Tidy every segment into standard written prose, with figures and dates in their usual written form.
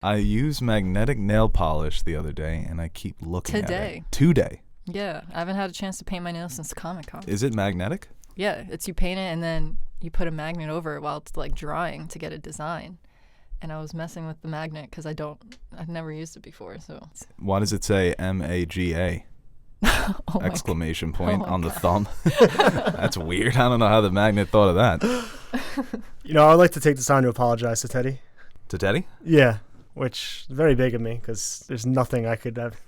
I used magnetic nail polish the other day, and I keep looking at it. Today. Yeah, I haven't had a chance to paint my nails since Comic-Con. Is it magnetic? Yeah, it's you paint it and then you put a magnet over it while it's like drying to get a design. And I was messing with the magnet because I've never used it before. So why does it say MAGA? Oh exclamation point on the God. thumb. That's weird. I don't know how the magnet thought of that. I'd like to take this time to apologize to Teddy. To Teddy? Yeah, which is very big of me because there's nothing I could have.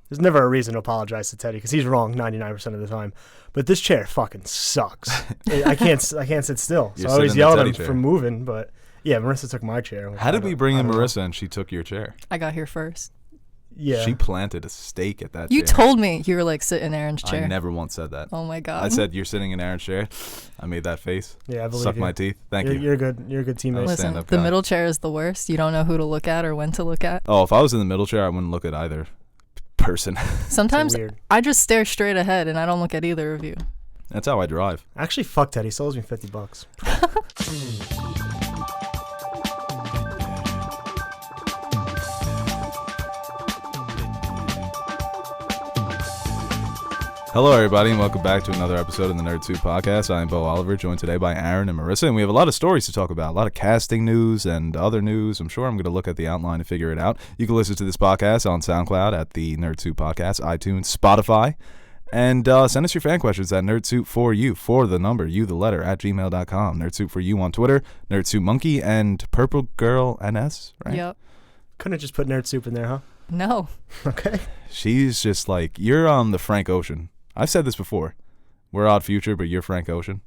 There's never a reason to apologize to Teddy because he's wrong 99% of the time. But this chair fucking sucks. I can't sit still. So I always yell at him for moving. But yeah, Marissa took my chair. How did we bring in Marissa and she took your chair? I got here first. Yeah. She planted a stake at that You chair. told me you were like sitting in Aaron's chair. I never once said that. Oh my God. I said you're sitting in Aaron's chair. I made that face. Yeah, I believe Suck you. my teeth. Thank you. You're good. You're a good teammate. Listen, stand-up the guy. middle chair is the worst. You don't know who to look at or when to look at. Oh, if I was in the middle chair, I wouldn't look at either person. Sometimes weird. I just stare straight ahead and I don't look at either of you. That's how I drive. Actually, fuck Teddy. He owes me $50. Hello, everybody, and welcome back to another episode of the Nerd Soup Podcast. I'm Bo Oliver, joined today by Aaron and Marissa, and we have a lot of stories to talk about, a lot of casting news and other news. I'm sure I'm going to look at the outline and figure it out. You can listen to this podcast on SoundCloud at the Nerd Soup Podcast, iTunes, Spotify, and send us your fan questions at nerdsoup4you, for the number, you the letter, at gmail.com. Nerdsoup4you on Twitter, NerdSoupMonkey, and Purple Girl NS, right? Yep. Couldn't have just put Nerd Soup in there, huh? No. Okay. She's just like, you're the Frank Ocean. I've said this before. We're Odd Future, but you're Frank Ocean.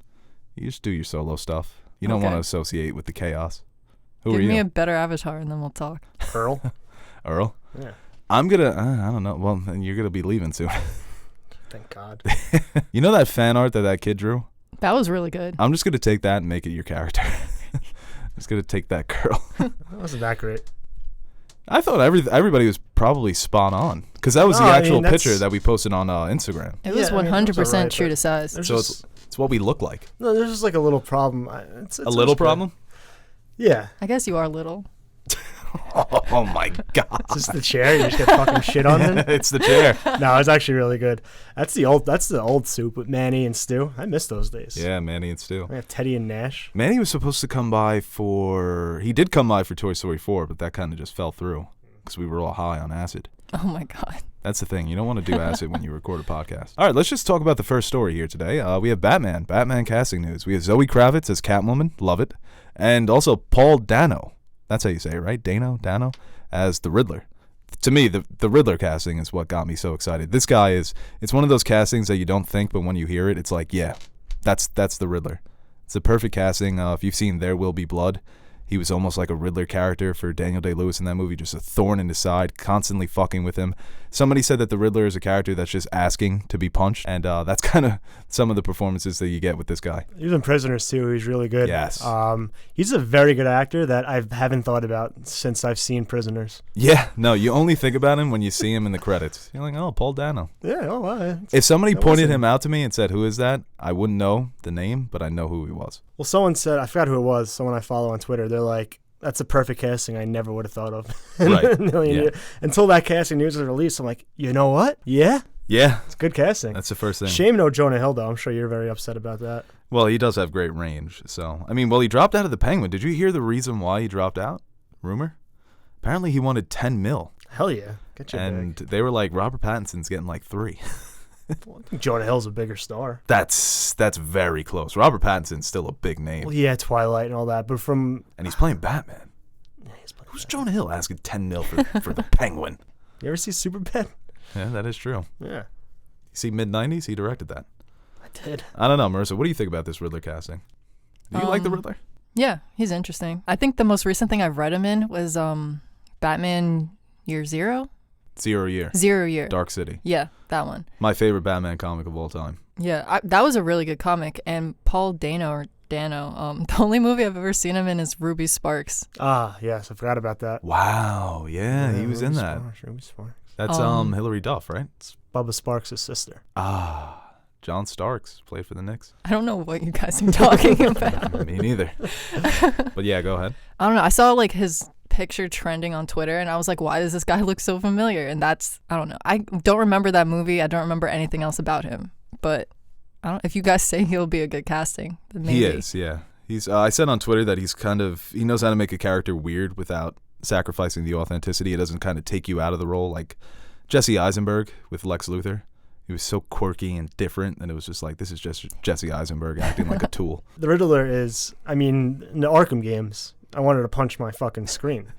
You just do your solo stuff. You don't want to associate with the chaos. Who are you? Give me a better avatar and then we'll talk. Earl? Earl? Yeah. I'm going to, I don't know. Well, then you're going to be leaving soon. Thank God. You know that fan art that kid drew? That was really good. I'm just going to take that and make it your character. I'm just going to take that girl. That wasn't that great. I thought everybody was probably spot on because that was the actual picture that we posted on Instagram. It was 100% true to size. So it's what we look like. No, there's just like a little problem. It's a little problem? Yeah. I guess you are little. Oh my God. It's just the chair. You just get fucking shit on it. It's the chair. No, it's actually really good. That's the old soup with Manny and Stu. I miss those days. Yeah, Manny and Stu. We have Teddy and Nash. Manny was supposed to come by he did come by for Toy Story 4, but that kind of just fell through because we were all high on acid. Oh my God. That's the thing. You don't want to do acid when you record a podcast. All right, let's just talk about the first story here today. We have Batman casting news. We have Zoe Kravits as Catwoman. Love it. And also Paul Dano. That's how you say it, right? Dano, as the Riddler. To me, the Riddler casting is what got me so excited. This guy it's one of those castings that you don't think, but when you hear it, it's like, yeah, that's the Riddler. It's the perfect casting. If you've seen There Will Be Blood, he was almost like a Riddler character for Daniel Day-Lewis in that movie, just a thorn in his side, constantly fucking with him. Somebody said that the Riddler is a character that's just asking to be punched, and that's kind of some of the performances that you get with this guy. He was in Prisoners, too. He's really good. Yes. He's a very good actor that I haven't thought about since I've seen Prisoners. Yeah, no, you only think about him when you see him in the credits. You're like, oh, Paul Dano. Yeah, oh, wow. If somebody pointed him out to me and said, who is that? I wouldn't know the name, but I know who he was. Well, someone said, I forgot who it was, someone I follow on Twitter, they're like, that's a perfect casting I never would have thought of in a million years. Until that casting news was released, I'm like, you know what? Yeah. It's good casting. That's the first thing. Shame no Jonah Hill, though. I'm sure you're very upset about that. Well, he does have great range. So, I mean, he dropped out of the Penguin. Did you hear the reason why he dropped out? Rumor? Apparently he wanted $10 million. Hell yeah. Get your And bag. they were like, Robert Pattinson's getting like $3 million. Well, I think Jonah Hill's a bigger star. That's very close. Robert Pattinson's still a big name. Well, yeah, Twilight and all that, but And he's playing Batman. Yeah, he's playing Who's Batman. Jonah Hill asking $10 million for the Penguin? You ever see Superbad? Yeah, that is true. Yeah. You see mid-90s? He directed that. I did. I don't know, Marissa. What do you think about this Riddler casting? Do you like the Riddler? Yeah, he's interesting. I think the most recent thing I've read him in was Batman Year Zero. 0 Year. 0 Year. Dark City. Yeah, that one. My favorite Batman comic of all time. Yeah, that was a really good comic. And Paul Dano, the only movie I've ever seen him in is Ruby Sparks. Ah, yes, I forgot about that. Wow, yeah, he was in that. Ruby Sparks. That's Hilary Duff, right? It's Bubba Sparks' sister. Ah, John Starks played for the Knicks. I don't know what you guys are talking about. Me neither. But yeah, go ahead. I don't know. I saw like his picture trending on Twitter, and I was like, why does this guy look so familiar? And that's, I don't know. I don't remember that movie. I don't remember anything else about him. But I don't. If you guys say he'll be a good casting, then maybe. He is, yeah. He's. I said on Twitter that he knows how to make a character weird without sacrificing the authenticity. It doesn't kind of take you out of the role, like Jesse Eisenberg with Lex Luthor. He was so quirky and different, and it was just like, this is just Jesse Eisenberg acting like a tool. The Riddler is, I mean, in the Arkham games, I wanted to punch my fucking screen.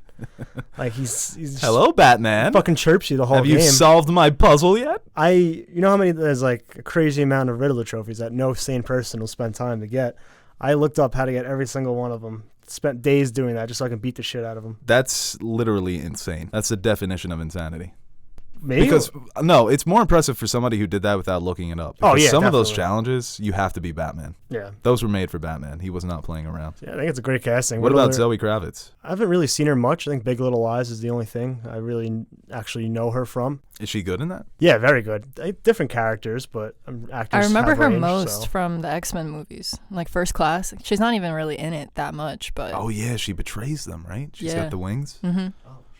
Like he's hello, Batman. Fucking chirps you the whole game. Have you solved my puzzle yet? You know how many, there's like a crazy amount of Riddler trophies that no sane person will spend time to get. I looked up how to get every single one of them. Spent days doing that just so I can beat the shit out of them. That's literally insane. That's the definition of insanity. Maybe? Because no, it's more impressive for somebody who did that without looking it up. Oh, Because yeah, some of those definitely. challenges, you have to be Batman. Yeah. Those were made for Batman. He was not playing around. Yeah, I think it's a great casting. What about Riddler- Zoe Kravits? I haven't really seen her much. I think Big Little Lies is the only thing I really actually know her from. Is she good in that? Yeah, very good. Different characters, but actors I remember have her range, most so. from the X-Men movies, like First Class. She's not even really in it that much, but Oh yeah, she betrays them, right? She's Yeah. got the wings.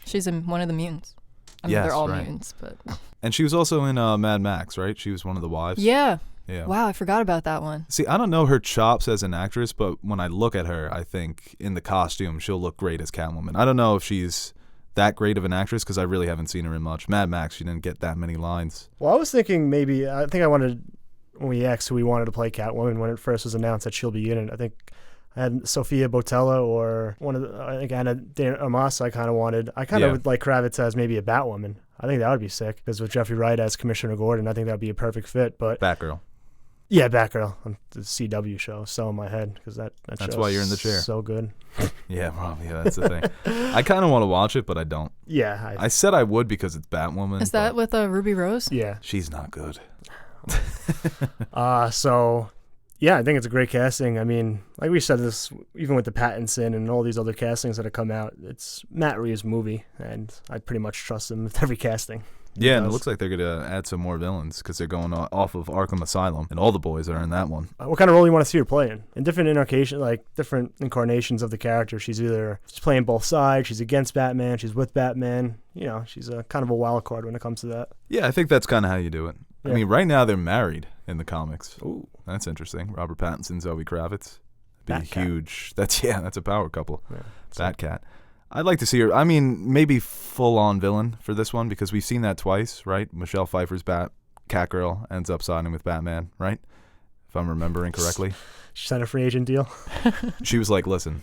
she's in one of the mutants. I mean, Yes, they're all right. mutants, but And she was also in Mad Max, right? She was one of the wives. yeah. Yeah. Wow, I forgot about that one. See, I don't know her chops as an actress, but when I look at her, I think in the costume, she'll look great as Catwoman. I don't know if she's that great of an actress because I really haven't seen her in much. Mad Max, she didn't get that many lines. Well, I was thinking I think I wanted, when we asked who we wanted to play Catwoman when it first was announced that she'll be in it, I think I had Sophia Botella or I think Anna de Armas I kind of wanted. I kind of would like Kravitz as maybe a Batwoman. I think that would be sick because with Jeffrey Wright as Commissioner Gordon, I think that would be a perfect fit. But Batgirl. yeah, Batgirl on the CW show, so in my head because that's That's why you're in the chair. So good. Yeah, probably. Yeah, that's the thing. I kind of want to watch it, but I don't. Yeah, I said I would because it's Batwoman. Is that with Ruby Rose? yeah. She's not good. So yeah, I think it's a great casting. I mean, like we said, this even with the Pattinson and all these other castings that have come out, it's Matt Reeves' movie, and I pretty much trust him with every casting. Yeah, and it does. looks like they're going to add some more villains because they're going off of Arkham Asylum, and all the boys are in that one. What kind of role you want to see her playing? In different different incarnations of the character, she's playing both sides. She's against Batman. She's with Batman. You know, she's a kind of a wild card when it comes to that. Yeah, I think that's kind of how you do it. I Yeah. mean, right now they're married in the comics. Ooh, That's interesting. Robert Pattinson, Zoe Kravitz. Be Batcat. huge. That's a power couple. yeah. Batcat. I'd like to see her. I mean, maybe full-on villain for this one because we've seen that twice, right? Michelle Pfeiffer's Catgirl ends up siding with Batman, right? If I'm remembering correctly. She signed a free agent deal. She was like, "Listen,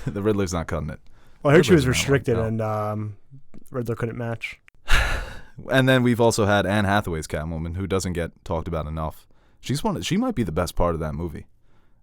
the Riddler's not cutting it." Well, I heard she was Riddler's not one, restricted, no. and Riddler couldn't match. And then we've also had Anne Hathaway's Catwoman, who doesn't get talked about enough. She might be the best part of that movie.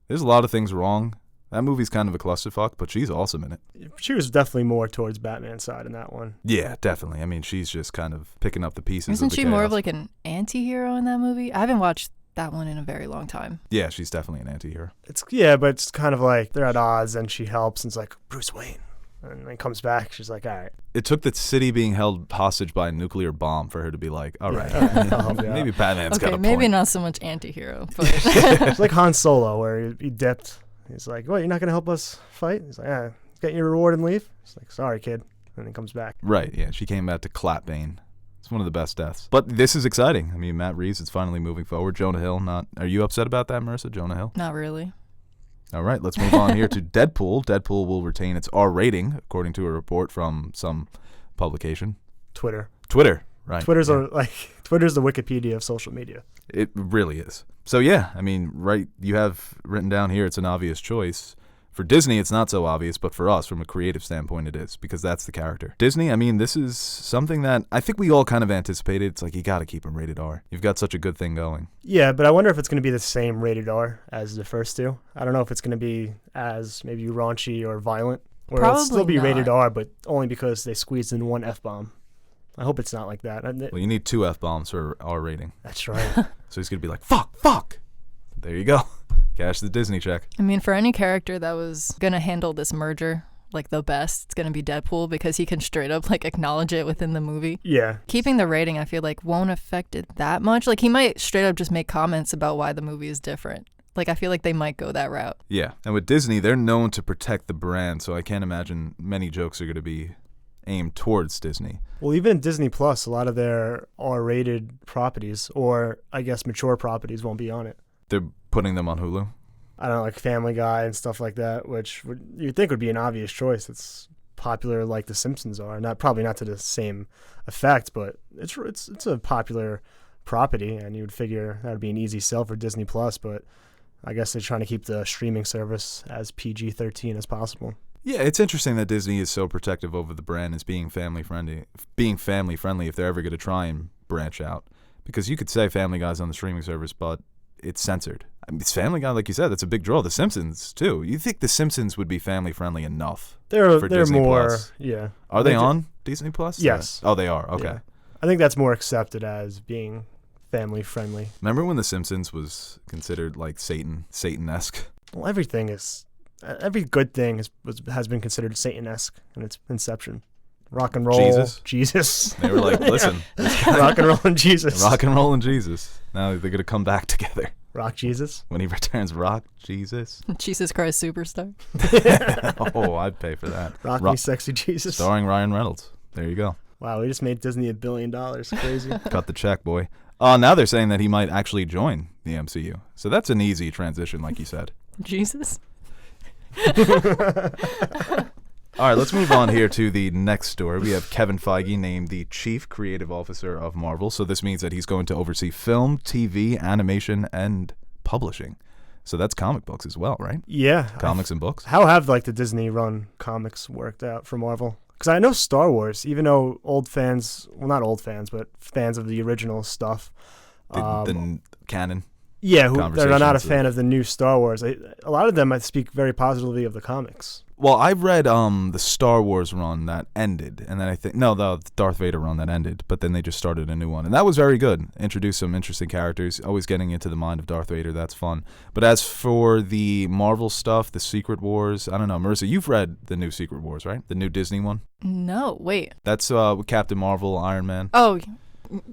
There's a lot of things wrong. That movie's kind of a clusterfuck, but she's awesome in it. She was definitely more towards Batman's side in that one. Yeah, definitely. I mean, she's just kind of picking up the pieces. Isn't of the she more chaos. of like an anti-hero in that movie? I haven't watched that one in a very long time. Yeah, she's definitely an anti-hero. But it's kind of like they're at odds, and she helps, and it's like Bruce Wayne, and then comes back. She's like, all right, It took the city being held hostage by a nuclear bomb for her to be like, all right, I'll help you out. maybe Batman's got Okay, a maybe point. not so much anti-hero, but It's like Han Solo, where he dipped. He's like, "What? You're not gonna help us fight?" He's like, "Yeah, get your reward and leave." He's like, "Sorry, kid," and then he comes back. Right, yeah, she came back to clap Bane. It's one of the best deaths. But this is exciting. I mean, Matt Reeves is finally moving forward. Jonah Hill, not. Are you upset about that, Marissa? Jonah Hill? not really. All right, let's move on here to Deadpool. Deadpool will retain its R rating, according to a report from some publication. Twitter. Right. Twitter's yeah. Twitter's the Wikipedia of social media. It really is. So yeah, I mean, right, you have written down here it's an obvious choice. For Disney, it's not so obvious, but for us, from a creative standpoint, it is, because that's the character. Disney, I mean, this is something that I think we all kind of anticipated. It's like, you got to keep him rated R. You've got such a good thing going. Yeah, but I wonder if it's going to be the same rated R as the first two. I don't know if it's going to be as maybe raunchy or violent, or it'll still Probably be rated not. R, but only because they squeezed in one F-bomb. I hope it's not like that. Well, you need 2 F-bombs for R rating. That's right. So he's going to be like, fuck. There you go. Cash the Disney check. I mean, for any character that was gonna handle this merger like the best, it's gonna be Deadpool because he can straight up like acknowledge it within the movie. Yeah. Keeping the rating, I feel like, won't affect it that much. Like, he might straight up just make comments about why the movie is different. Like, I feel like they might go that route. Yeah. And with Disney, they're known to protect the brand, so I can't imagine many jokes are going to be aimed towards Disney. Well, even Disney Plus, a lot of their R-rated properties, or I guess mature properties, won't be on it. They're putting them on Hulu? I don't know, like Family Guy and stuff like that, which you'd think would be an obvious choice. It's popular like The Simpsons are. Probably not to the same effect, but it's a popular property, and you would figure that would be an easy sell for Disney Plus, but I guess they're trying to keep the streaming service as PG-13 as possible. Yeah, it's interesting that Disney is so protective over the brand as being family friendly if they're ever going to try and branch out. Because you could say Family Guy's on the streaming service, but it's censored. I mean, it's Family Guy, like you said, that's a big draw. The Simpsons, too. You think The Simpsons would be family friendly enough for they're Disney more, Plus? yeah. Are they on Disney Plus? Yes. Oh, they are. Okay. Yeah. I think that's more accepted as being family friendly. Remember when The Simpsons was considered like Satan-esque? Well, every good thing has been considered Satan-esque in its inception. Rock and roll, Jesus. They were like, listen, rock and roll and Jesus. Rock and roll and Jesus. Now they're gonna come back together. Rock Jesus. When he returns, Rock Jesus. Jesus Christ Superstar. Oh, I'd pay for that. Rock me, sexy Jesus. Starring Ryan Reynolds. There you go. Wow, we just made Disney $1 billion. Crazy. Cut the check, boy. Now they're saying that he might actually join the MCU. So that's an easy transition, like you said. Jesus. All right, let's move on here to the next story. We have Kevin Feige named the Chief Creative Officer of Marvel. So this means that he's going to oversee film, TV, animation, and publishing. So that's comic books as well, right? Yeah. Comics and books. How have the Disney-run comics worked out for Marvel? Because I know Star Wars, even though old fans, well, not old fans, but fans of the original stuff. The canon. Yeah, they're not a fan of the new Star Wars. A lot of them speak very positively of the comics. Well, I've read the Star Wars run that ended, and then the Darth Vader run that ended, but then they just started a new one, and that was very good. Introduced some interesting characters, always getting into the mind of Darth Vader, that's fun. But as for the Marvel stuff, the Secret Wars, I don't know. Marissa, you've read the new Secret Wars, right? The new Disney one? No, wait. That's with Captain Marvel, Iron Man. Oh,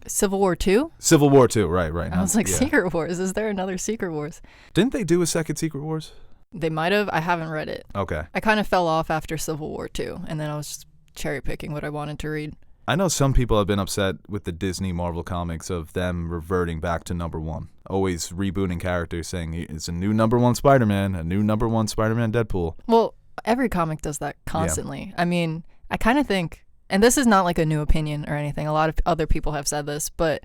Civil War 2? Civil War 2, right. I was like, yeah. Secret Wars? Is there another Secret Wars? Didn't they do a second Secret Wars? They might have. I haven't read it. Okay. I kind of fell off after Civil War 2, and then I was just cherry picking what I wanted to read. I know some people have been upset with the Disney Marvel comics of them reverting back to number one. Always rebooting characters, saying it's a new number one Spider-Man, a new number one Spider-Man Deadpool. Well, every comic does that constantly. Yeah. I mean, I kind of think, and this is not like a new opinion or anything, a lot of other people have said this, but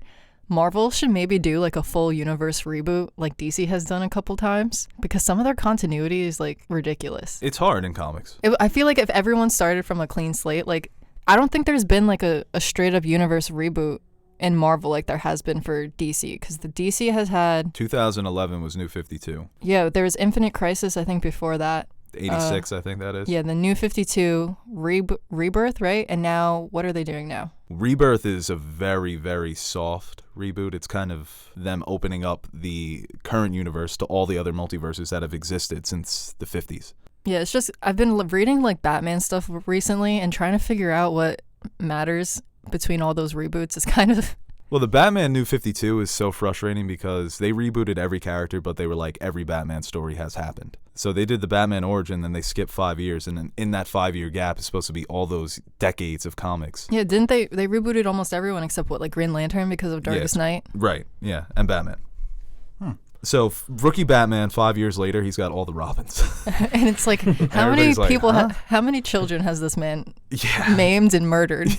Marvel should maybe do like a full universe reboot like DC has done a couple times, because some of their continuity is like ridiculous. It's hard in comics. I feel like if everyone started from a clean slate, like I don't think there's been like a straight up universe reboot in Marvel like there has been for DC, because the DC has had 2011 was New 52. Yeah, there was Infinite Crisis I think before that. 86 I think that is. Yeah, the New 52 Rebirth, right? And now what are they doing now? Rebirth is a very, very soft reboot. It's kind of them opening up the current universe to all the other multiverses that have existed since the 50s. Yeah, it's just I've been reading like Batman stuff recently and trying to figure out what matters between all those reboots. It's kind of... Well, the Batman New 52 is so frustrating because they rebooted every character, but they were like, every Batman story has happened. So they did the Batman origin, then they skipped 5 years, and then in that 5-year gap is supposed to be all those decades of comics. Yeah, didn't they rebooted almost everyone except what, like Green Lantern because of Darkest Night? Right, yeah, and Batman. So rookie Batman, 5 years later, he's got all the Robins. And it's like, how many people, how many children has this man maimed and murdered,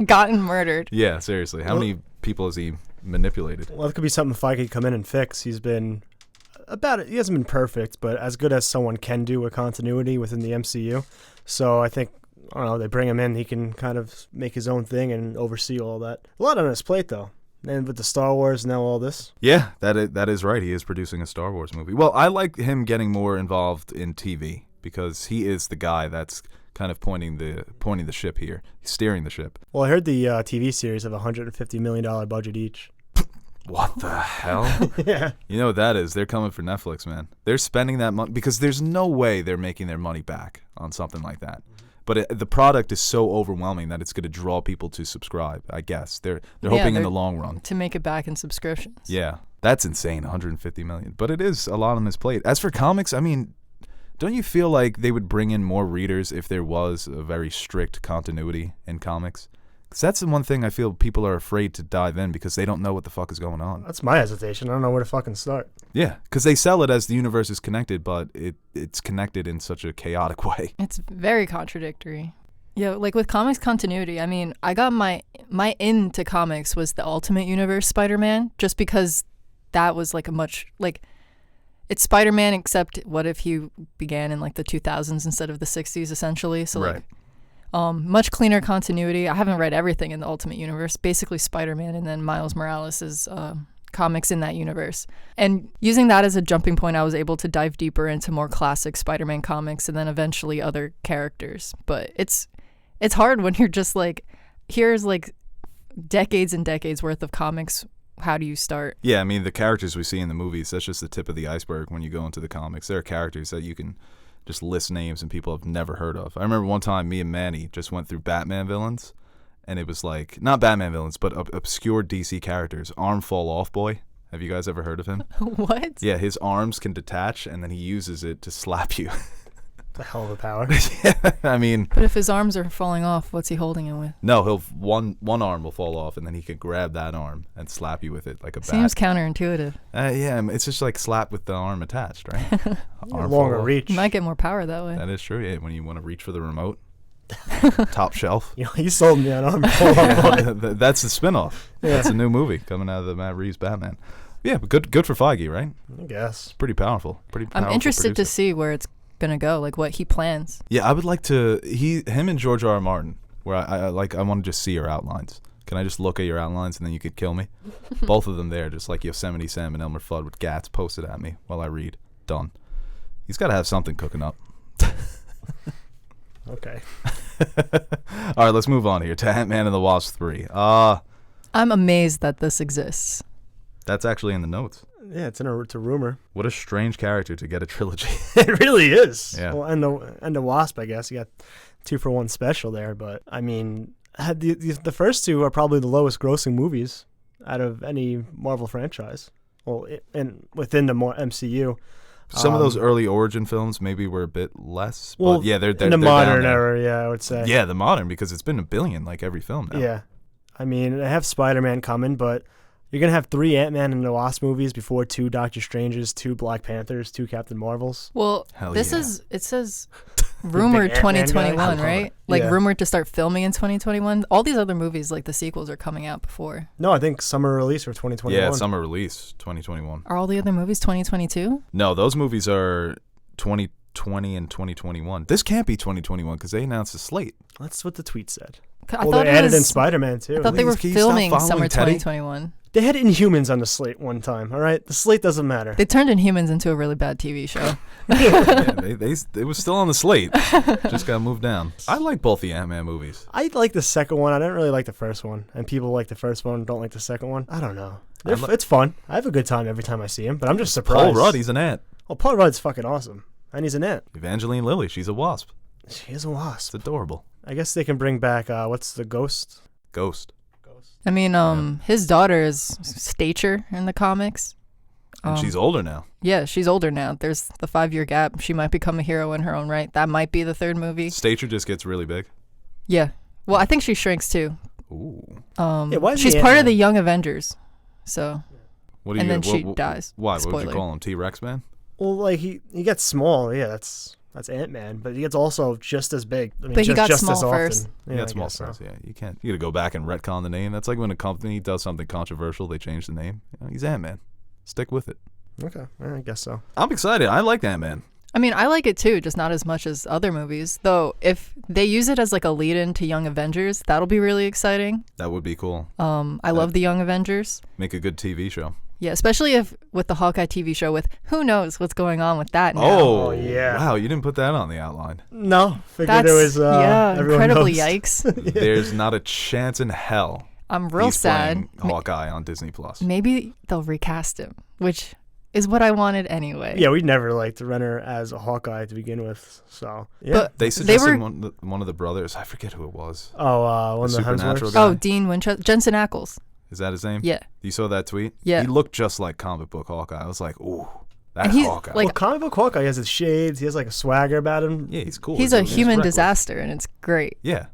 gotten murdered? Yeah, seriously. How many people has he manipulated? Well, it could be something Feige could come in and fix. He hasn't been perfect, but as good as someone can do with continuity within the MCU. So I think, I don't know, they bring him in, he can kind of make his own thing and oversee all that. A lot on his plate, though. And with the Star Wars, now all this. Yeah, that is right. He is producing a Star Wars movie. Well, I like him getting more involved in TV because he is the guy that's kind of pointing the ship here. He's steering the ship. Well, I heard the TV series have $150 million budget each. What the hell? Yeah. You know what that is? They're coming for Netflix, man. They're spending that money because there's no way they're making their money back on something like that. but the product is so overwhelming that it's going to draw people to subscribe. I guess they're hoping in the long run to make it back in subscriptions. Yeah, that's insane, 150 million. But it is a lot on his plate. As for comics, I mean, don't you feel like they would bring in more readers if there was a very strict continuity in comics? Because that's the one thing I feel people are afraid to dive in because they don't know what the fuck is going on. That's my hesitation. I don't know where to fucking start. Yeah, because they sell it as the universe is connected, but it's connected in such a chaotic way. It's very contradictory. Yeah, like with comics continuity, I mean, I got my into comics was the Ultimate Universe Spider-Man, just because that was like a much, like, it's Spider-Man except what if he began in like the 2000s instead of the 60s essentially. So right. Much cleaner continuity. I haven't read everything in the Ultimate Universe. Basically Spider-Man and then Miles Morales' comics in that universe. And using that as a jumping point, I was able to dive deeper into more classic Spider-Man comics and then eventually other characters. But it's hard when you're just like, here's like decades and decades worth of comics. How do you start? Yeah, I mean, the characters we see in the movies, that's just the tip of the iceberg when you go into the comics. There are characters that you can just list names and people have never heard of. I remember one time me and Manny just went through Batman villains, and it was like, not Batman villains, but obscure DC characters. Armfalloff boy. Have you guys ever heard of him? What? Yeah, his arms can detach, and then he uses it to slap you. The hell of a power. Yeah, I mean. But if his arms are falling off, what's he holding it with? No, one arm will fall off, and then he can grab that arm and slap you with it like a bat. Seems counterintuitive. Yeah, it's just like slap with the arm attached, right? Arm Longer reach. You might get more power that way. That is true. Yeah, when you want to reach for the remote, top shelf. You sold me on Armfalloff. That's the spinoff. Yeah. That's a new movie coming out of the Matt Reeves Batman. Yeah, but good for Feige, right? I guess. Pretty powerful. I'm interested to see where it's gonna go, like what he plans. Yeah, I would like to. Him and George R. R. Martin, where I want to just see your outlines. Can I just look at your outlines and then you could kill me? Both of them there, just like Yosemite Sam and Elmer Fudd with gats posted at me while I read. Done. He's got to have something cooking up. Okay. All right, let's move on here to Ant-Man and the Wasp 3. I'm amazed that this exists. That's actually in the notes. Yeah, it's a rumor. What a strange character to get a trilogy. It really is. Yeah. Well, and the Wasp, I guess. You got 2-for-1 special there, but I mean, the first two are probably the lowest grossing movies out of any Marvel franchise. Well, and within the more MCU. Some of those early origin films maybe were a bit less. Well, but yeah, they're in the modern era, yeah, I would say. Yeah, the modern, because it's been $1 billion like every film now. Yeah. I mean, I have Spider-Man coming, but you're going to have 3 Ant-Man and the Wasp movies before 2 Doctor Stranges, 2 Black Panthers, 2 Captain Marvels. Well, Hell this yeah. it says rumored 2021, right? Like rumored to start filming in 2021. All these other movies, like the sequels, are coming out before. No, I think summer release or 2021. Yeah, summer release, 2021. Are all the other movies 2022? No, those movies are 2020 and 2021. This can't be 2021 because they announced a slate. That's what the tweet said. I Well, thought they it added was, in Spider-Man, too. I thought they were Can you stop filming following summer Teddy? 2021. They had Inhumans on the slate one time, all right? The slate doesn't matter. They turned Inhumans into a really bad TV show. Yeah, they was still on the slate. Just got moved down. I like both the Ant-Man movies. I like the second one. I didn't really like the first one. And people like the first one, don't like the second one. I don't know. It's fun. I have a good time every time I see him, but I'm just surprised. Paul Rudd, he's an ant. Well, Paul Rudd's fucking awesome. And he's an ant. Evangeline Lilly, she's a wasp. She is a wasp. It's adorable. I guess they can bring back, what's the ghost? Ghost. I mean, his daughter is Stature in the comics. And she's older now. Yeah, she's older now. There's the 5-year gap. She might become a hero in her own right. That might be the third movie. Stature just gets really big. Yeah. Well, I think she shrinks too. Ooh. Why is she's he part of Ant-Man? the Young Avengers. So. What do And you then she dies. Why? What would Spoiler. you call him? T-Rex man? Well, like, he gets small. Yeah, that's Ant-Man. But he gets also just as big. I mean, But he got just small as often. first. Yeah, Yeah, I it's small guess so. first. Yeah, you can't. You got to go back and retcon the name. That's like when a company does something controversial, they change the name. You know, he's Ant-Man. Stick with it. Okay, I guess so. I'm excited. I like Ant-Man. I mean, I like it too, just not as much as other movies. Though, if they use it as like a lead-in to Young Avengers, that'll be really exciting. That would be cool. I love the Young Avengers. Make a good TV show. Yeah, especially if with the Hawkeye TV show, with who knows what's going on with that now. Oh, yeah. Wow, you didn't put that on the outline. No, figured That's it was, everyone incredibly knows. yikes. There's not a chance in hell I'm real he's sad. playing Hawkeye on Disney Plus. Maybe they'll recast him, which is what I wanted anyway. Yeah, we never liked Renner as a Hawkeye to begin with. So yeah. But They suggested one of the brothers. I forget who it was. One of the supernatural Hemsworths. guy. Oh, Dean Winchester, Jensen Ackles. Is that his name? Yeah. You saw that tweet? Yeah. He looked just like comic book Hawkeye. I was like, ooh, that's And he's, Hawkeye. like- Well, comic book Hawkeye, he has his shades. He has like a swagger about him. Yeah, he's cool. He's a He's human reckless. disaster, and it's great. Yeah.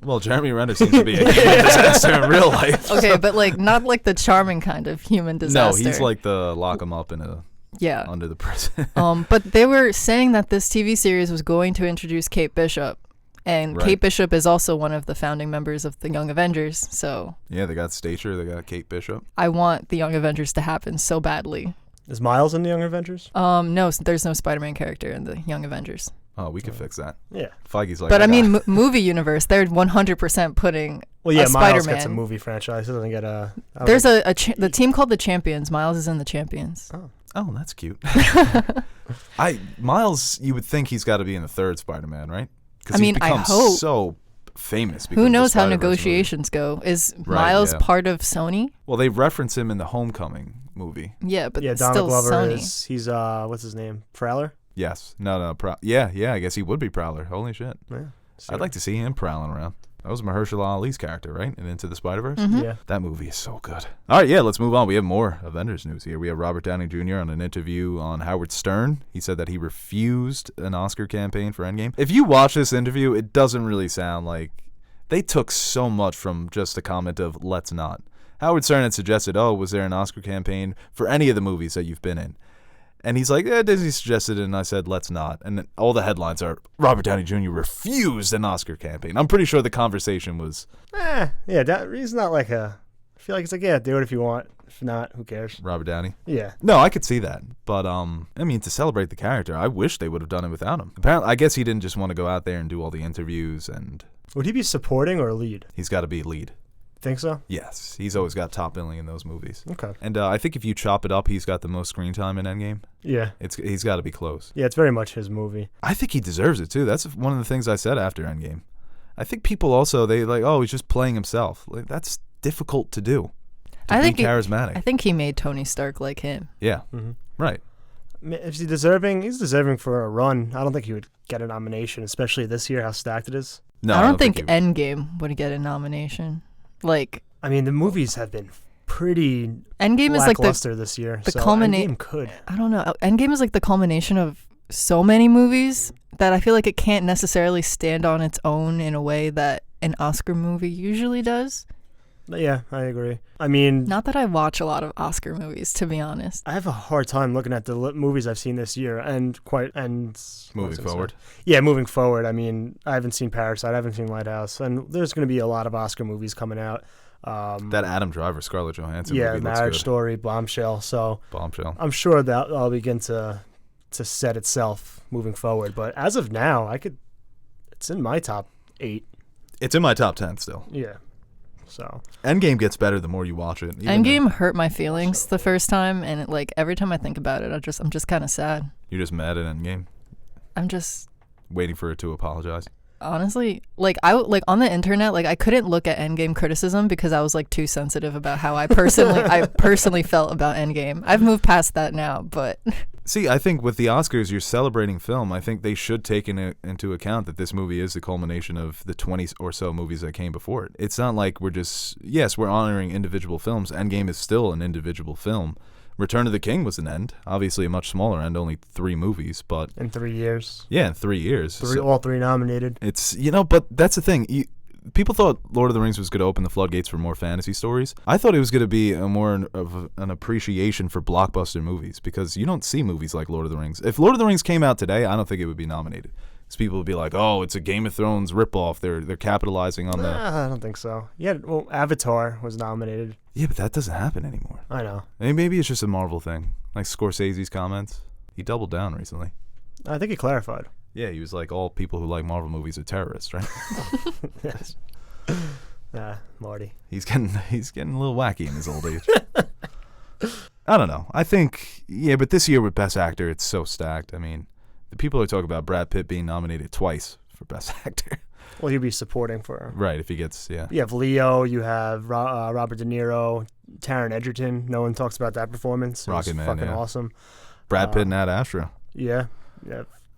Well, Jeremy Renner seems to be a human disaster in real life. Okay, but like not like the charming kind of human disaster. No, he's like the lock him up in yeah. under the prison. But they were saying that this TV series was going to introduce Kate Bishop, and Right. Kate Bishop is also one of the founding members of the Young Avengers. So Yeah, they got Stature, they got Kate Bishop. I want the Young Avengers to happen so badly. Is Miles in the Young Avengers? No, there's no Spider-Man character in the Young Avengers. Oh, we could fix that. Yeah. Feige's like, But I got mean, movie universe, they're 100% putting Well, yeah, a Miles Spider-Man. gets a movie franchise. He doesn't get a. I don't There's think- the team called the Champions. Miles is in the Champions. Oh, that's cute. Miles, you would think he's got to be in the third Spider-Man, right? Because I mean, he's I become hope. so famous. because Who of the knows how Spider-Verse movie. negotiations go? Is Right, Miles yeah. part of Sony? Well, they reference him in the Homecoming movie. Yeah, but Yeah, it's Donald still Glover Sony. is. He's what's his name? Prowler. Yes. No. Yeah. I guess he would be Prowler. Holy shit. Yeah. I'd like to see him prowling around. That was Mahershala Ali's character, right? In Into the Spider-Verse? Mhm. Yeah. That movie is so good. All right, yeah, let's move on. We have more Avengers news here. We have Robert Downey Jr. on an interview on Howard Stern. He said that he refused an Oscar campaign for Endgame. If you watch this interview, it doesn't really sound like they took so much from just a comment of let's not. Howard Stern had suggested, was there an Oscar campaign for any of the movies that you've been in? And he's like, Disney suggested it, and I said, let's not. And then all the headlines are, Robert Downey Jr. refused an Oscar campaign. I'm pretty sure the conversation was Yeah. He's not like a. I feel like it's like, yeah, do it if you want. If not, who cares? Robert Downey. Yeah. No, I could see that. But, I mean, to celebrate the character, I wish they would have done it without him. Apparently, I guess he didn't just want to go out there and do all the interviews, and Would he be supporting or lead? he's got to be lead. Think so? Yes, he's always got top billing in those movies. Okay. And I think if you chop it up, he's got the most screen time in Endgame. Yeah. He's got to be close. Yeah, it's very much his movie. I think he deserves it, too. That's one of the things I said after Endgame. I think people also, they like, he's just playing himself. Like, that's difficult to do. I think be charismatic. I think he made Tony Stark like him. Yeah, Mm-hmm. right. Is he deserving? He's deserving for a run. I don't think he would get a nomination, especially this year, how stacked it is. No, I don't think he- Endgame would get a nomination. Like, I mean, the movies have been pretty Endgame is like lackluster this year. the so culminate- Endgame could. I don't know. Endgame is like the culmination of so many movies that I feel like it can't necessarily stand on its own in a way that an Oscar movie usually does. Yeah, I agree. I mean, Not that I watch a lot of Oscar movies, to be honest. I have a hard time looking at the movies I've seen this year and Moving forward. Yeah, moving forward. I mean, I haven't seen Parasite, I haven't seen Lighthouse, and there's going to be a lot of Oscar movies coming out. That Adam Driver, Scarlett Johansson yeah, movie looks Marriage good. Story, Bombshell. So Bombshell. I'm sure that will begin to set itself moving forward. But as of now, it's in my top 8. It's in my top 10 still. Yeah. So Endgame gets better the more you watch it. Endgame hurt my feelings the first time, and it, like every time I think about it, I'm just kind of sad. You're just mad at Endgame, I'm just waiting for it to apologize. honestly like on the internet, like I couldn't look at Endgame criticism because I was like too sensitive about how I personally felt about Endgame. I've moved past that now, but See, I think with the Oscars, you're celebrating film. I think they should take into account that this movie is the culmination of the 20 or so movies that came before it. It's not like we're honoring individual films. Endgame is still an individual film. Return of the King was an end, obviously a much smaller end, only 3 movies, but in 3 years, yeah, in 3 years. all 3 nominated. It's, but that's the thing. People thought Lord of the Rings was going to open the floodgates for more fantasy stories. I thought it was going to be more of an appreciation for blockbuster movies, because you don't see movies like Lord of the Rings. If Lord of the Rings came out today, I don't think it would be nominated. Because people would be like, it's a Game of Thrones ripoff. They're capitalizing on that. I don't think so. Yeah, well, Avatar was nominated. Yeah, but that doesn't happen anymore. I know. Maybe it's just a Marvel thing. Like Scorsese's comments. He doubled down recently. I think he clarified. Yeah, he was like, all people who like Marvel movies are terrorists, right? Yes. Marty. He's getting a little wacky in his old age. I don't know. I think, but this year with Best Actor, it's so stacked. I mean, the people are talking about Brad Pitt being nominated twice for Best Actor. Well, he'd be supporting for. Right, if he gets, yeah. You have Leo, you have Robert De Niro, Taron Egerton. No one talks about that performance. It was Rocket Man, fucking yeah. awesome. Brad Pitt and Ad Astra. Yeah.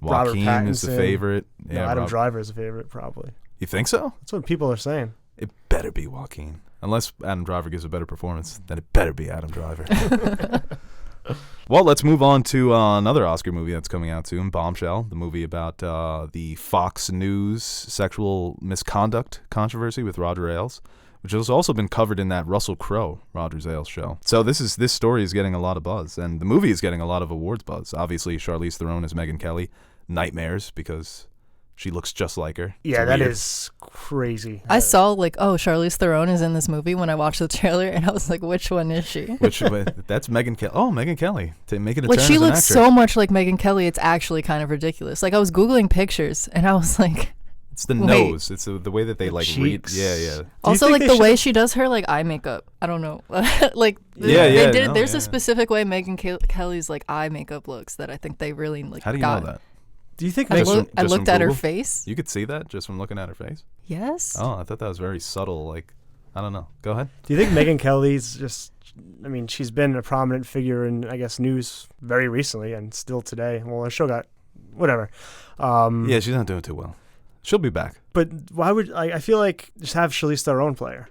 Robert Joaquin Pattinson is the favorite. No, Yeah, Adam Driver is a favorite, probably. You think so? That's what people are saying. It better be Joaquin. Unless Adam Driver gives a better performance, then it better be Adam Driver. Well, let's move on to another Oscar movie that's coming out soon, Bombshell, the movie about the Fox News sexual misconduct controversy with Roger Ailes, which has also been covered in that Russell Crowe Roger Ailes show. So this story is getting a lot of buzz, and the movie is getting a lot of awards buzz. Obviously, Charlize Theron is Megyn Kelly. Nightmares, because she looks just like her. Yeah, that is crazy. I saw Charlize Theron is in this movie when I watched the trailer, and I was like, which one is she? That's Megyn Kelly. Oh, Megyn Kelly. To make it a like, turn she as an looks actress. so much like Megyn Kelly, it's actually kind of ridiculous. Like, I was Googling pictures, and I was like... It's the nose. It's the way that they read. Cheeks. Yeah. Also, like, the way she does her, like, eye makeup. I don't know. There's a specific way Megyn Kelly's, like, eye makeup looks that I think they really, like, How do you got. know that? Do you think I from looked at her Google? face. You could see that just from looking at her face? Yes. Oh, I thought that was very subtle. Like, I don't know. Go ahead. Do you think Megyn Kelly's just... I mean, she's been a prominent figure in, I guess, news very recently and still today. Well, her show got... Whatever. Yeah, she's not doing too well. She'll be back. But why would... I feel like just have Charlize Theron play her.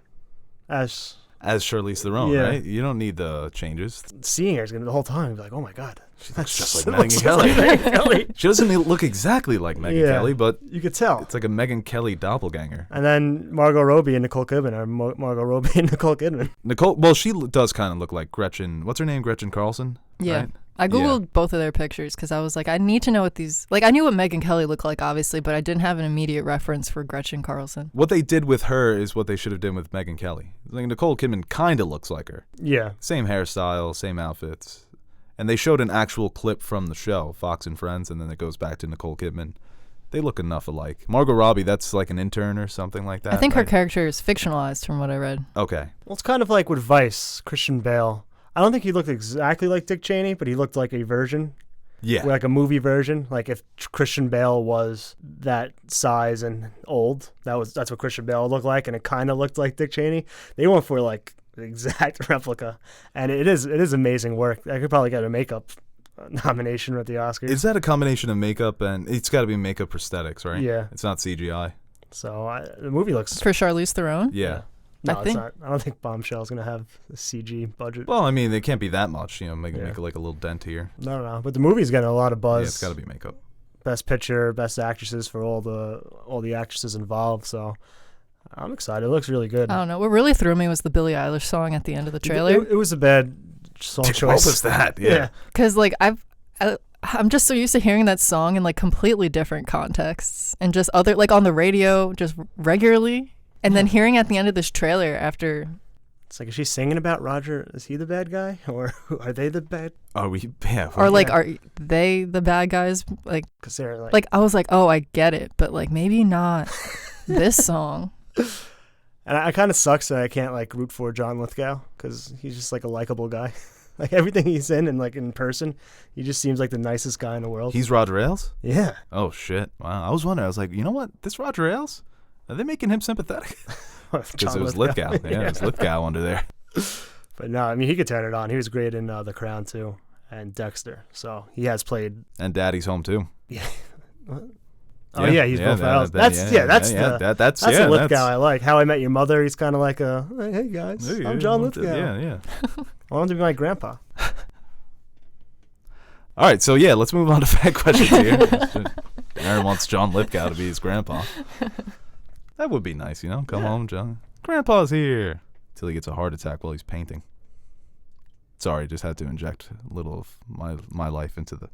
As Charlize Theron, Yeah. right? You don't need the changes. seeing her is going to the whole time be like, oh my God. She looks just That's- like looks Megyn just Kelly. like Megyn Kelly. She doesn't look exactly like Megyn Yeah. Kelly, but You could tell. it's like a Megyn Kelly doppelganger. And then Margot Robbie and Nicole Kidman are Margot Robbie and Nicole Kidman. Well, she does kind of look like Gretchen. What's her name? Gretchen Carlson? Yeah. Right? I Googled both of their pictures because I was like, I need to know what these... Like, I knew what Megyn Kelly looked like, obviously, but I didn't have an immediate reference for Gretchen Carlson. What they did with her is what they should have done with Megyn Kelly. Like, Nicole Kidman kind of looks like her. Yeah. Same hairstyle, same outfits. And they showed an actual clip from the show, Fox and Friends, and then it goes back to Nicole Kidman. They look enough alike. Margot Robbie, that's like an intern or something like that. I think right? her character is fictionalized from what I read. Okay. Well, it's kind of like with Vice, Christian Bale. I don't think he looked exactly like Dick Cheney, but he looked like a version. Yeah. Like a movie version. Like if Christian Bale was that size and old, that's what Christian Bale looked like, and it kind of looked like Dick Cheney. They went for like the exact replica, and it is amazing work. I could probably get a makeup nomination at the Oscars. Is that a combination of makeup and... It's got to be makeup prosthetics, right? Yeah. It's not CGI. So the movie looks... For Charlize Theron? Yeah. No, I it's think- not. I don't think Bombshell's going to have a CG budget. Well, I mean, it can't be that much. Make Yeah. like a little dent here. No. But the movie's getting a lot of buzz. Yeah, it's got to be makeup. Best picture, best actresses for all the actresses involved. So I'm excited. It looks really good. I don't know. What really threw me was the Billie Eilish song at the end of the trailer. It was a bad song choice. What was that? Yeah. Because, like, I'm just so used to hearing that song in, like, completely different contexts. And just other, like, on the radio, just regularly. And then hearing at the end of this trailer after... It's like, is she singing about Roger? Is he the bad guy? Or are they the bad? Are we... Yeah. Or, like, are they the bad guys? Like, Because they're like... I was like, oh, I get it. But, like, maybe not this song. And I kind of sucks that I can't, like, root for John Lithgow. Because he's just, like, a likable guy. Like, everything he's in and, like, in person, he just seems like the nicest guy in the world. He's Roger Ailes? Yeah. Oh, shit. Wow. I was wondering. I was like, you know what? This Roger Ailes? Are they making him sympathetic? Because it was Lithgow. Yeah, it was Lithgow under there. But no, I mean, he could turn it on. He was great in The Crown, too, and Dexter. So he has played... And Daddy's Home, too. Yeah. Oh, yeah, he's Will Ferrell. That's the Lithgow I like. How I Met Your Mother, he's kind of like hey, guys, I'm John Lithgow. Yeah. I want him to be my grandpa. All right, so yeah, let's move on to fact questions here. Aaron wants John Lithgow to be his grandpa. That would be nice, Come home, John. Grandpa's here. Till he gets a heart attack while he's painting. Sorry, just had to inject a little of my life into the...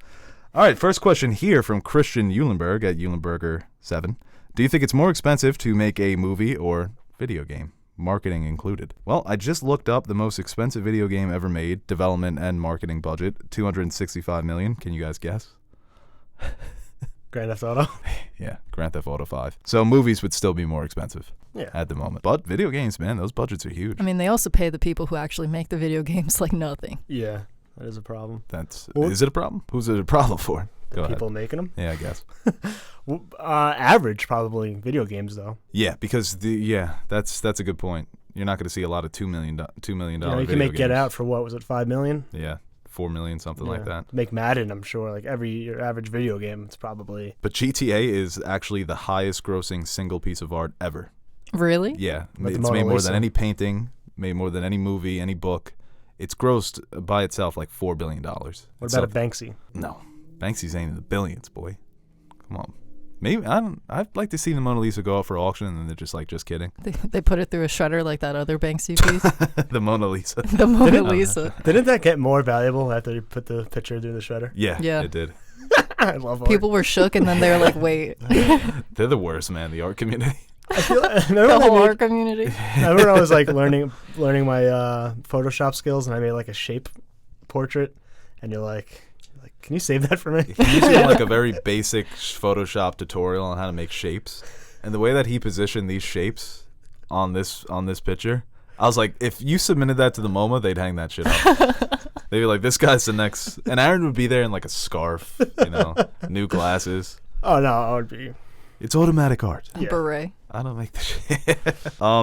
All right, first question here from Christian Eulenberg at Eulenberger7. Do you think it's more expensive to make a movie or video game? Marketing included. Well, I just looked up the most expensive video game ever made, development and marketing budget, $265 million. Can you guys guess? Grand Theft Auto. Yeah, Grand Theft Auto 5. So movies would still be more expensive at the moment. But video games, man, those budgets are huge. I mean, they also pay the people who actually make the video games like nothing. Yeah, that is a problem. Is it a problem? Who's it a problem for? Go People ahead. making them? Yeah, I guess. Average, probably. Video games, though. Yeah, because that's a good point. You're not going to see a lot of $2 million You video can make games. Get Out for what was it, $5 million? Yeah, 4 million, something like that. Make Madden, I'm sure. Like your average video game, it's probably. But GTA is actually the highest grossing single piece of art ever. Really? Yeah, With the it's Mona made more Lisa. than any painting, made more than any movie, any book. It's grossed by itself like $4 billion. What about a Banksy? No, Banksy's ain't in the billions, boy. Come on. Maybe I'd like to see the Mona Lisa go out for auction, and then they're just kidding. They put it through a shredder like that other Banksy piece. The Mona Lisa. The Mona Lisa. Didn't that get more valuable after you put the picture through the shredder? Yeah, it did. I love art. People were shook, and then they were like, "Wait." They're the worst, man. The art community. I feel The whole art community. I remember I was like learning my Photoshop skills, and I made like a shape portrait, and you're like, can you save that for me? He used like a very basic Photoshop tutorial on how to make shapes, and the way that he positioned these shapes on this picture, I was like, if you submitted that to the MoMA, they'd hang that shit up. They'd be like, this guy's the next, and Aaron would be there in like a scarf, new glasses. Oh no, I would be. It's automatic art. A beret. I don't make the shit.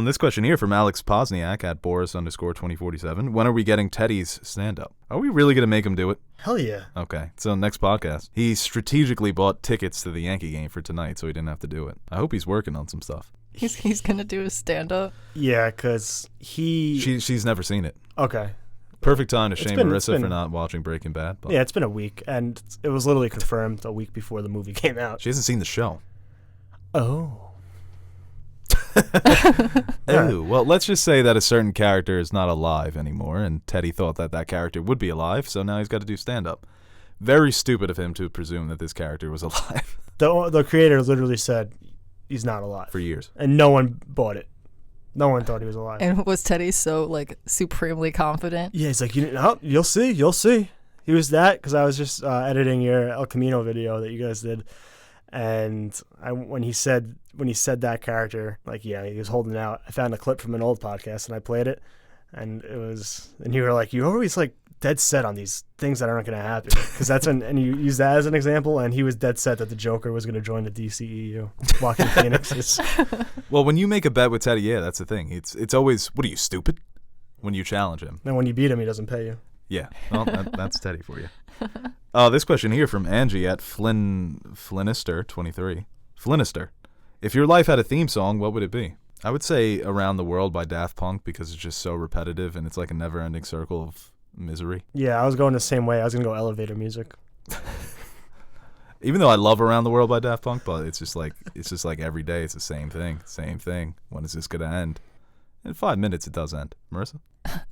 This question here from Alex Posniak at Boris_2047. When are we getting Teddy's stand-up? Are we really going to make him do it? Hell yeah. Okay, so next podcast. He strategically bought tickets to the Yankee game for tonight, so he didn't have to do it. I hope he's working on some stuff. He's gonna do a stand-up. Yeah, because She's never seen it. Okay. Perfect time to shame been- Marissa for not watching Breaking Bad. But Yeah, it's been a week, and it was literally confirmed a week before the movie came out. she hasn't seen the show. Oh. Ooh, well, let's just say that a certain character is not alive anymore, and Teddy thought that character would be alive, so now he's got to do stand-up. Very stupid of him to presume that this character was alive The creator literally said he's not alive. for years. And no one bought it. No one thought he was alive. And was Teddy so like supremely confident? Yeah, he's like, you'll see. He was that because I was just editing your El Camino video that you guys did, and when he said that character, like, yeah, he was holding out. I found a clip from an old podcast and I played it, and you were like, you always like dead set on these things that aren't going to happen, because that's and you use that as an example, and he was dead set that the Joker was going to join the DCEU. Joaquin Phoenix is. Well, when you make a bet with Teddy, yeah, that's the thing. It's always, what are you, stupid? When you challenge him. And when you beat him, he doesn't pay you. Yeah, well, that's Teddy for you. This question here from Angie at Flinister23. Flinister, if your life had a theme song, what would it be? I would say Around the World by Daft Punk, because it's just so repetitive and it's like a never-ending circle of misery. Yeah, I was going the same way. I was going to go elevator music. Even though I love Around the World by Daft Punk, but it's just like every day it's the same thing. When is this going to end? In 5 minutes it does end. Marissa?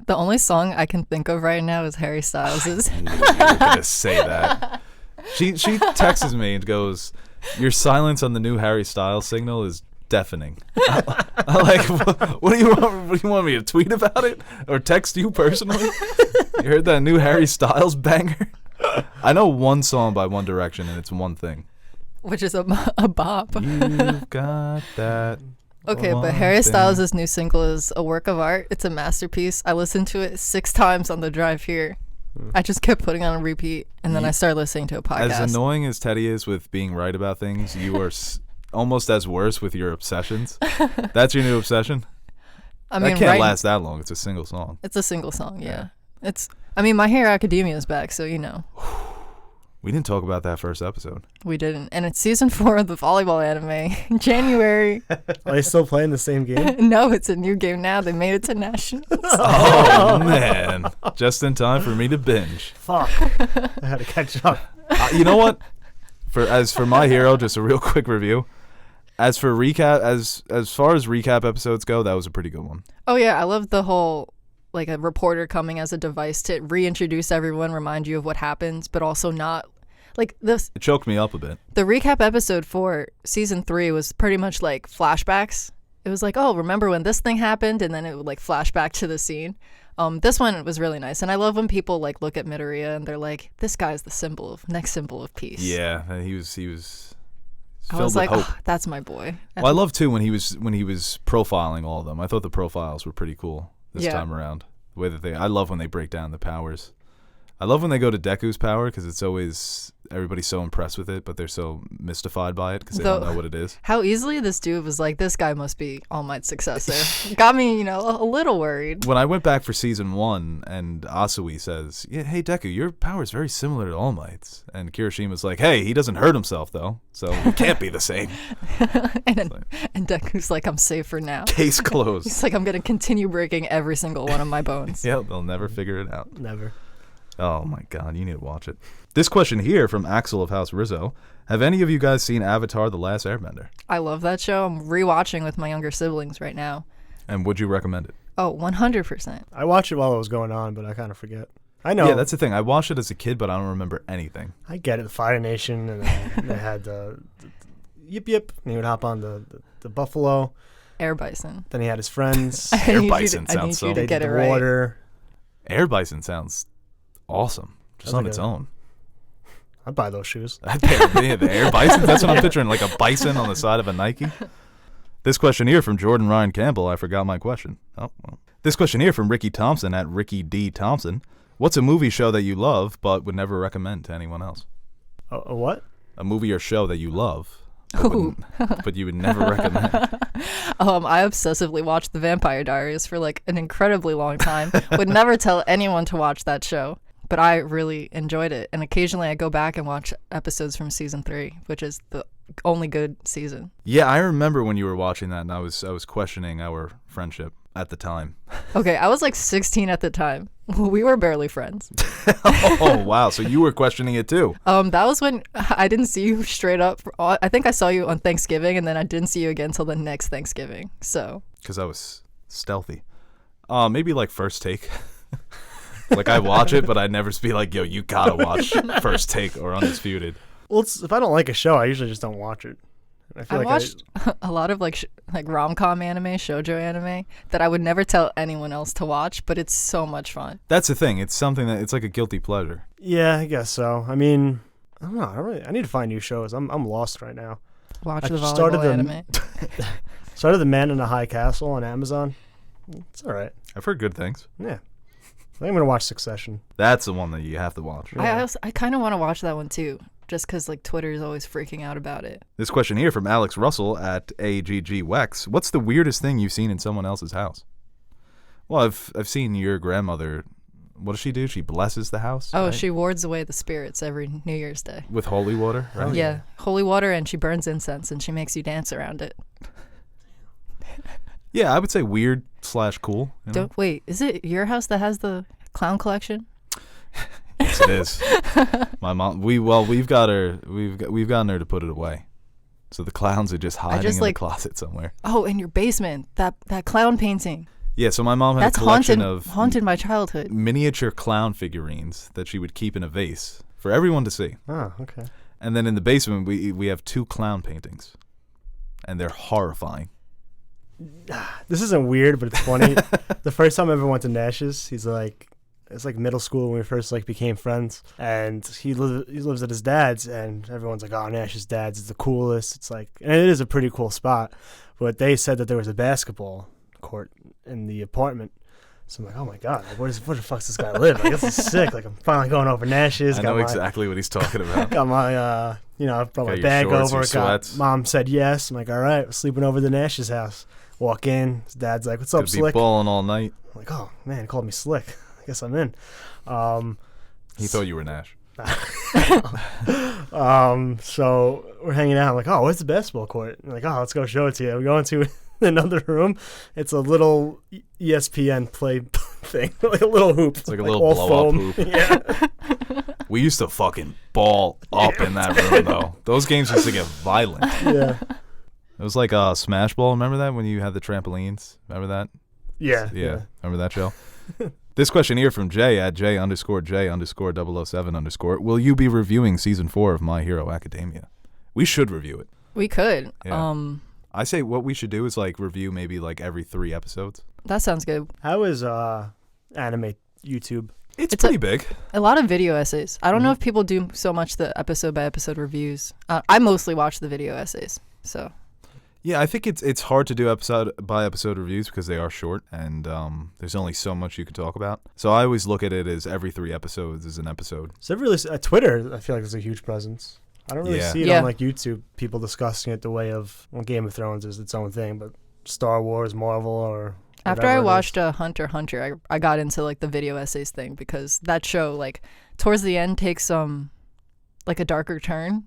The only song I can think of right now is Harry Styles'. I knew you were going to say that. She texts me and goes, your silence on the new Harry Styles signal is deafening. I'm like, what do you want me to tweet about it or text you personally? You heard that new Harry Styles banger? I know one song by One Direction, and it's one thing. Which is a bop. You've got that. Okay, but one Harry thing. Styles' new single is a work of art. It's a masterpiece. I listened to it 6 times on the drive here. I just kept putting on a repeat, and then I started listening to a podcast. As annoying as Teddy is with being right about things, you are almost as worse with your obsessions. That's your new obsession? I mean, that can't last that long. It's a single song. It's a single song, yeah. My Hero Academia is back, so you know. We didn't talk about that first episode. We didn't. And it's season 4 of the volleyball anime in January. Are they still playing the same game? No, it's a new game now. They made it to nationals. Oh, man. Just in time for me to binge. Fuck. I had to catch up. You know what? As for My Hero, just a real quick review. As for recap, as far as recap episodes go, that was a pretty good one. Oh, yeah. I love the whole, like, a reporter coming as a device to reintroduce everyone, remind you of what happens, but also not. Like, this. It choked me up a bit. The recap episode for season 3 was pretty much like flashbacks. It was like, oh, remember when this thing happened? And then it would like flash back to the scene. This one was really nice. And I love when people like look at Midoriya and they're like, this guy's the next symbol of peace. Yeah, he was I was like, hope. oh, that's my boy. Well, I love too when he was profiling all of them. I thought the profiles were pretty cool this time around. The way that I love when they break down the powers I love when they go to Deku's power because it's always everybody's so impressed with it, but they're so mystified by it because they don't know what it is. How easily this dude was like, this guy must be All Might's successor. Got me, a little worried. When I went back for season 1 and Asui says, yeah, hey, Deku, your power is very similar to All Might's. And Kirishima's like, hey, he doesn't hurt himself, though, so it can't be the same. and Deku's like, I'm safe for now. Case closed. He's like, I'm going to continue breaking every single one of my bones. Yeah, they'll never figure it out. Never. Oh, my God, you need to watch it. This question here from Axel of House Rizzo. Have any of you guys seen Avatar: The Last Airbender? I love that show. I'm rewatching with my younger siblings right now. And would you recommend it? Oh, 100%. I watched it while it was going on, but I kind of forget. I know. Yeah, that's the thing. I watched it as a kid, but I don't remember anything. I get it. The Fire Nation, and then they had the Yip Yip, and he would hop on the buffalo. Air Bison. Then he had his friends. Air Bison sounds so... They Get it the right. water. Air Bison sounds awesome, just on its own. I'd buy those shoes. The Air Bison, that's what I'm picturing, like a bison on the side of a Nike. This question here from Jordan Ryan Campbell. I forgot my question. Oh, well. This question here from Ricky Thompson at Ricky D. Thompson. What's a movie show that you love but would never recommend to anyone else? A what? A movie or show that you love but you would never recommend. I obsessively watched The Vampire Diaries for like an incredibly long time. Would never tell anyone to watch that show. But I really enjoyed it. And occasionally I go back and watch episodes from season 3, which is the only good season. Yeah, I remember when you were watching that, and I was questioning our friendship at the time. Okay, I was like 16 at the time. We were barely friends. Oh, wow. So you were questioning it too. That was when I didn't see you straight up. I think I saw you on Thanksgiving, and then I didn't see you again until the next Thanksgiving. So. Because I was stealthy. Maybe like First Take. Like, I watch it, but I'd never be like, yo, you gotta watch First Take or Undisputed. Well, if I don't like a show, I usually just don't watch it. I watched a lot of like rom-com anime, shoujo anime that I would never tell anyone else to watch, but it's so much fun. That's the thing. It's something that it's like a guilty pleasure. Yeah, I guess so. I mean, I don't know. I need to find new shows. I'm lost right now. Watch the volleyball anime. Started The Man in a High Castle on Amazon. It's all right. I've heard good things. Yeah. I think I'm going to watch Succession. That's the one that you have to watch. Yeah. I kind of want to watch that one too, just because like Twitter is always freaking out about it. This question here from Alex Russell at AGGWex. What's the weirdest thing you've seen in someone else's house? Well, I've seen your grandmother. What does she do? She blesses the house? Oh, right? She wards away the spirits every New Year's Day. With holy water, right? Yeah, holy water, and she burns incense, and she makes you dance around it. Yeah, I would say weird / cool. Wait, is it your house that has the clown collection? Yes, it is. My mom. We've got her. We've gotten her to put it away. So the clowns are just hiding in the closet somewhere. Oh, in your basement, that clown painting. Yeah, so my mom had a collection of haunted my childhood. Miniature clown figurines that she would keep in a vase for everyone to see. Oh, okay. And then in the basement, we have 2 clown paintings, and they're horrifying. This isn't weird, but it's funny. The first time I ever went to Nash's, it's like middle school when we first became friends, and he lives at his dad's, and everyone's like, "Oh, Nash's dad's is the coolest." It's like, and it is a pretty cool spot, but they said that there was a basketball court in the apartment. So I'm like, oh my god, where the fuck does this guy live? Like, this is sick. Like, I'm finally going over Nash's. I know exactly what he's talking about. Got my, I brought my bag over. Mom said yes. I'm like, all right, we're sleeping over the Nash's house. Walk in. His dad's like, what's up, Could be Slick? Balling all night. I'm like, oh man, he called me Slick. I guess I'm in. He thought you were Nash. So we're hanging out. I'm like, oh, where's the basketball court? I'm like, oh, let's go show it to you. We go into another room. It's a little ESPN play thing, like a little hoop. It's like a little blow-up hoop. Yeah. We used to fucking ball up in that room, though. Those games used to get violent. Yeah. It was like Smash Ball. Remember that when you had the trampolines? Remember that? Yeah. Remember that show? This question here from Jay at J_J_007_. Will you be reviewing season 4 of My Hero Academia? We should review it. We could. Yeah. I say what we should do is review maybe every 3 episodes. That sounds good. How is anime YouTube? It's pretty big. A lot of video essays. I don't know if people do so much the episode by episode reviews. I mostly watch the video essays. So. Yeah, I think it's hard to do episode by episode reviews because they are short and there's only so much you can talk about. So I always look at it as every 3 episodes is an episode. So really, Twitter, I feel like there's a huge presence. I don't really see it on like YouTube, people discussing it the way of Game of Thrones is its own thing, but Star Wars, Marvel, or after I watched Hunter x Hunter, I got into like the video essays thing because that show like towards the end takes like a darker turn.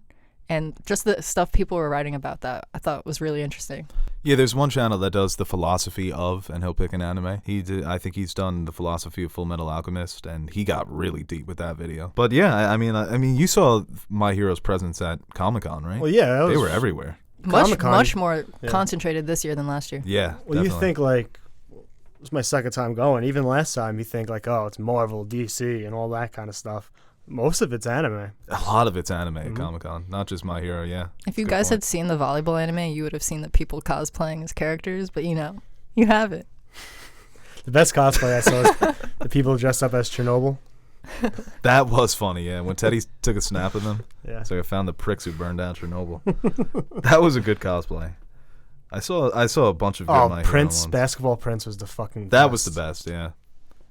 And just the stuff people were writing about that, I thought was really interesting. Yeah, there's one channel that does the philosophy of, and he'll pick an anime. I think he's done the philosophy of Full Metal Alchemist, and he got really deep with that video. But yeah, I mean, you saw My Hero's presence at Comic-Con, right? Well, yeah, they were everywhere. Much more concentrated this year than last year. Yeah. Well, definitely. You think like it's my second time going. Even last time, you think like, oh, it's Marvel, DC, and all that kind of stuff. Most of it's anime. A lot of it's anime at Comic-Con, not just My Hero, yeah. If you guys had seen the volleyball anime, you would have seen the people cosplaying as characters, but you have it. The best cosplay I saw is the people dressed up as Chernobyl. That was funny, yeah. When Teddy took a snap of them, yeah. So I found the pricks who burned down Chernobyl. That was a good cosplay. I saw a bunch of good My Hero Prince, ones. Basketball Prince was the fucking best. That was the best, yeah.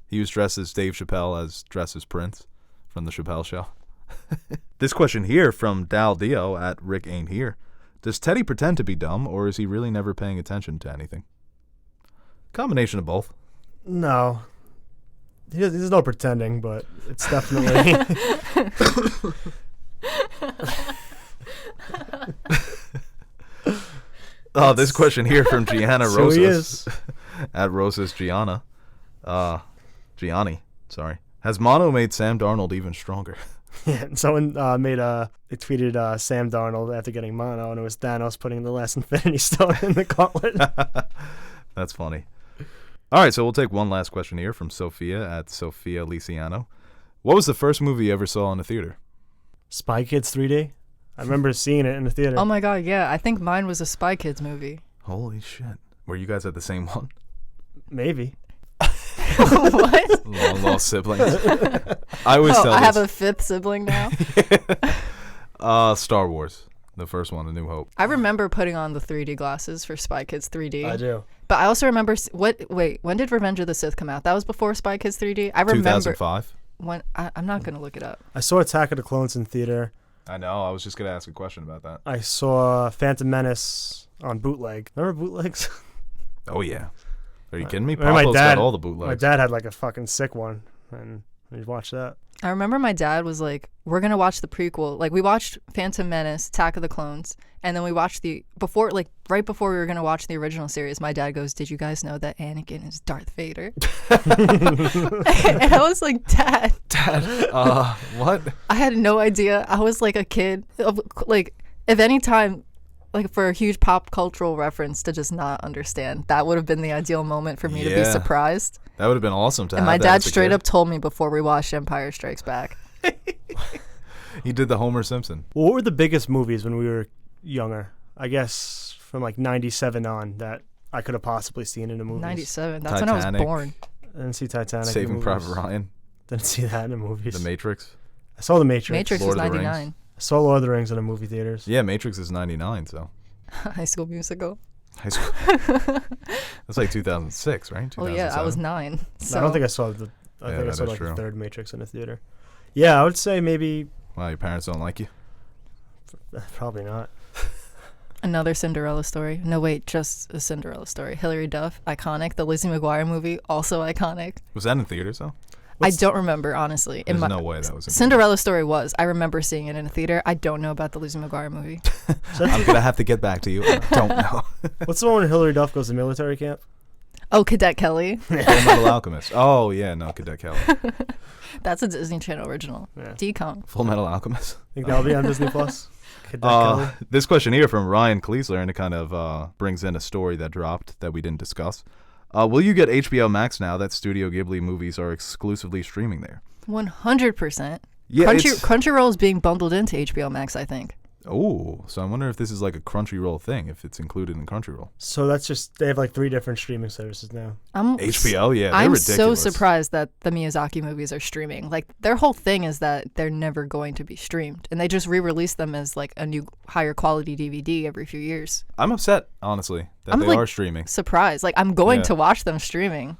He was dressed as Dave Chappelle as dressed as Prince from the Chappelle Show. This question here from Dal Dio at Rick Ain't Here. Does Teddy pretend to be dumb, or is he really never paying attention to anything? Combination of both. No. There's no pretending, but it's definitely... This question here from Gianna So Rosas he is. at Rosas Gianna. Gianni, sorry. Has Mono made Sam Darnold even stronger? Yeah, someone they tweeted Sam Darnold after getting mono, and it was Thanos putting the last Infinity Stone in the gauntlet. That's funny. All right, so we'll take one last question here from Sophia at Sophia Liciano. What was the first movie you ever saw in the theater? Spy Kids 3D. I remember seeing it in the theater. Oh my god, yeah. I think mine was a Spy Kids movie. Holy shit. Were you guys at the same one? Maybe. What? Lost siblings. I always tell I this. have a 5th sibling now. Star Wars, the first one, A New Hope. I remember putting on the 3D glasses for Spy Kids 3D. I do. But I also remember when did Revenge of the Sith come out? That was before Spy Kids 3D. I remember 2005. When I'm not gonna look it up. I saw Attack of the Clones in theater. I know. I was just gonna ask a question about that. I saw Phantom Menace on bootleg. Remember bootlegs? Oh yeah. Are you kidding me? My Papa's dad got all the bootlegs. My dad had like a fucking sick one, and we watched that. I remember my dad was like, "We're gonna watch the prequel." Like we watched Phantom Menace, Attack of the Clones, and then we watched right before we were gonna watch the original series. My dad goes, "Did you guys know that Anakin is Darth Vader?" And I was like, "Dad, what?" I had no idea. I was like a kid. Like if any time, like for a huge pop cultural reference to just not understand, that would have been the ideal moment for me to be surprised. That would have been awesome to have. And my that dad as a straight kid. up told me before we watched Empire Strikes Back. He did the Homer Simpson. Well, what were the biggest movies when we were younger? I guess from like 97 on that I could have possibly seen in a movie. 97. That's Titanic. when I was born. I didn't see Titanic. Saving in the Private movies. Ryan. Didn't see that in the movies. The Matrix. I saw The Matrix. Matrix Lord was of the Rings. 99. I saw Lord of the Rings in the movie theaters. Yeah, Matrix is 99, so. High School Musical. High school. That's like 2006, right? Well, yeah, I was 9. So. I don't think I saw the. I think I that saw is like true. the third Matrix in the theater. Yeah, I would say maybe. Wow, your parents don't like you? Probably not. Another Cinderella story. No, wait, just a Cinderella story. Hilary Duff, iconic. The Lizzie McGuire movie, also iconic. Was that in theaters, though? I don't remember, honestly. There's no way that was in Cinderella story was. I remember seeing it in a theater. I don't know about the Lizzie McGuire movie. I'm going to have to get back to you. I don't know. What's the one when Hilary Duff goes to military camp? Oh, Cadet Kelly. Full Metal Alchemist. Oh, yeah, no, Cadet Kelly. That's a Disney Channel original. Yeah. Decon. Full Metal Alchemist. Think that'll be on Disney Plus? Cadet Kelly? This question here from Ryan Kleesler, and it kind of brings in a story that dropped that we didn't discuss. Will you get HBO Max now that Studio Ghibli movies are exclusively streaming there? 100%. Yeah, Crunchyroll is being bundled into HBO Max, I think. Oh, so I wonder if this is like a Crunchyroll thing, if it's included in Crunchyroll. So that's just, they have like 3 different streaming services now. HBO, yeah, they're I'm ridiculous. so surprised that the Miyazaki movies are streaming. Like, their whole thing is that they're never going to be streamed, and they just re-release them as like a new higher quality DVD every few years. I'm upset, honestly, that I'm they like are streaming. Surprised. Like, I'm going to watch them streaming.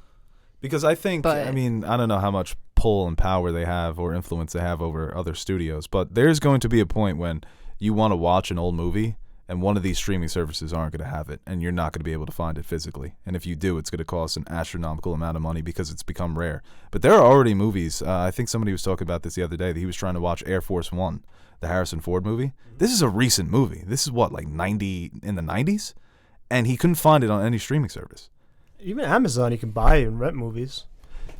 Because I think, But- I mean, I don't know how much pull and power they have or influence they have over other studios, but there's going to be a point when you want to watch an old movie and one of these streaming services aren't going to have it, and you're not going to be able to find it physically. And if you do, it's going to cost an astronomical amount of money because it's become rare. But there are already movies. I think somebody was talking about this the other day, that he was trying to watch Air Force One, the Harrison Ford movie. This is a recent movie. This is what, like in the 90s? And he couldn't find it on any streaming service. Even Amazon, you can buy and rent movies.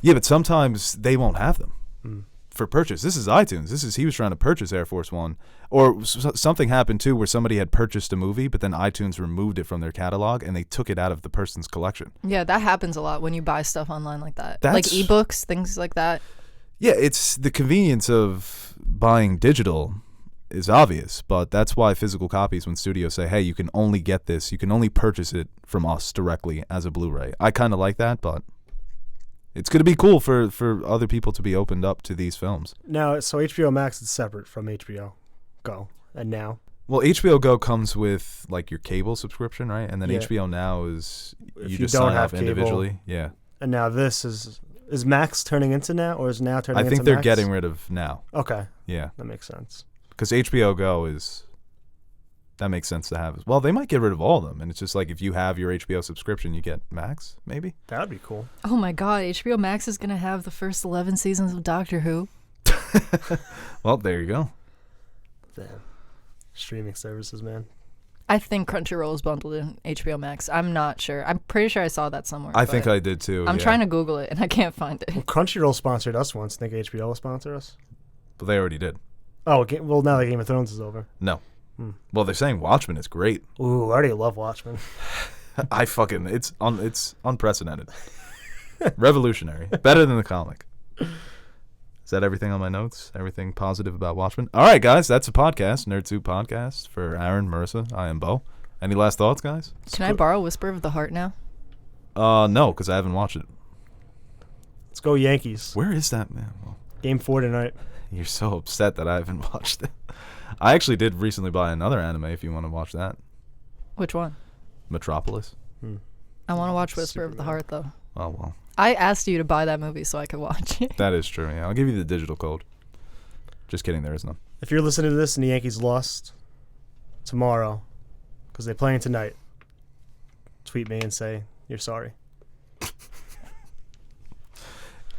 Yeah, but sometimes they won't have them for purchase. This is iTunes. He was trying to purchase Air Force One. Or something happened, too, where somebody had purchased a movie, but then iTunes removed it from their catalog, and they took it out of the person's collection. Yeah, that happens a lot when you buy stuff online like that. Like ebooks, things like that. Yeah, it's the convenience of buying digital is obvious, but that's why physical copies, when studios say, hey, you can only get this, you can only purchase it from us directly as a Blu-ray. I kind of like that, but it's going to be cool for other people to be opened up to these films. Now, so HBO Max is separate from HBO Go, and now? Well, HBO Go comes with like your cable subscription, right? And then Yeah. HBO Now is If you you just don't sign have up cable. individually. Yeah. And now this is Max turning into Now, or is Now turning into I Max? think they're getting rid of Now. Okay, Yeah. that makes sense. Because HBO Go that makes sense to have. Well, they might get rid of all of them. And it's just like if you have your HBO subscription, you get Max, maybe? That would be cool. Oh my god, HBO Max is going to have the first 11 seasons of Doctor Who. Well, there you go. Damn. Streaming services, man. I think Crunchyroll is bundled in HBO Max. I'm not sure. I'm pretty sure I saw that somewhere. I think I did too. I'm yeah. trying to Google it, and I can't find it. Well, Crunchyroll sponsored us once. Think HBO will sponsor us? But they already did. Oh, well, now that Game of Thrones is over. No. Well, they're saying Watchmen is great. Ooh, I already love Watchmen. It's unprecedented. Revolutionary. Better than the comic. Is that everything on my notes? Everything positive about Watchmen? All right, guys, that's a podcast, Nerd Soup Podcast. For Aaron, Marissa, I am Bo. Any last thoughts, guys? Can I borrow Whisper of the Heart now? No, because I haven't watched it. Let's go Yankees. Where is that, man? Well, Game 4 tonight. you're so upset that I haven't watched it. I actually did recently buy another anime if you want to watch that. Which one? Metropolis. I want to watch Whisper of the Heart, though. Oh, well. I asked you to buy that movie so I could watch it. That is true. Yeah, I'll give you the digital code. Just kidding, there is none. If you're listening to this and the Yankees lost tomorrow, because they're playing tonight, tweet me and say you're sorry.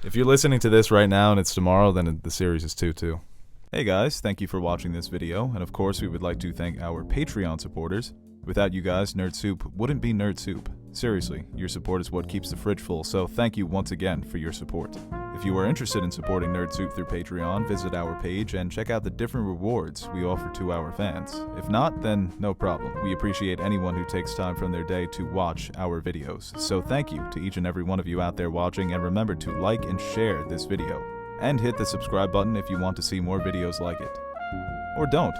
If you're listening to this right now and it's tomorrow, then the series is 2-2. Hey guys, thank you for watching this video, and of course we would like to thank our Patreon supporters. Without you guys, Nerd Soup wouldn't be Nerd Soup. Seriously, your support is what keeps the fridge full, so thank you once again for your support. If you are interested in supporting Nerd Soup through Patreon, visit our page and check out the different rewards we offer to our fans. If not, then no problem. We appreciate anyone who takes time from their day to watch our videos. So thank you to each and every one of you out there watching, and remember to like and share this video. And hit the subscribe button if you want to see more videos like it. Or don't.